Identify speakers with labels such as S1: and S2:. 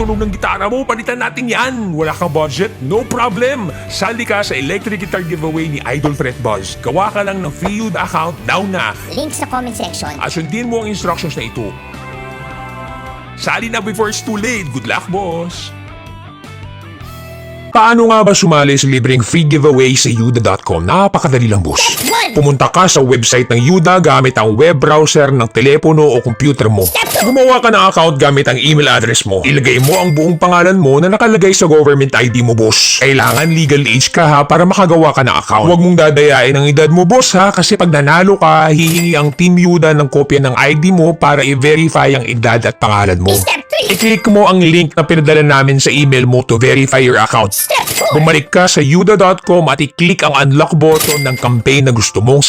S1: tunog ng gitara mo, palitan natin yan. Wala kang budget? No problem. Sali ka sa electric guitar giveaway ni Idol Fret Buzz. Gawa ka lang ng free Yuda account now na.
S2: Link sa comment section.
S1: At sundin mo ang instructions na ito. Sali na before it's too late. Good luck, boss! Paano nga ba sumali sa libreng free giveaway sa Yuda.com? Napakadali lang, boss.
S2: Step 1.
S1: Pumunta ka sa website ng Yuda gamit ang web browser ng telepono o computer mo.
S2: Step 2.
S1: Gumawa ka ng account gamit ang email address mo. Ilagay mo ang buong pangalan mo na nakalagay sa government ID mo, boss. Kailangan legal age ka ha para makagawa ka ng account. Huwag mong dadayain ang edad mo, boss ha, kasi pag nanalo ka, hihingi ang Team Yuda ng kopya ng ID mo para i-verify ang edad at pangalan mo.
S2: Step 3.
S1: I-click mo ang link na pinadala namin sa email mo to verify your account.
S2: Step 4.
S1: Bumalik ka sa yuda.com at i-click ang unlock button ng campaign na gusto mong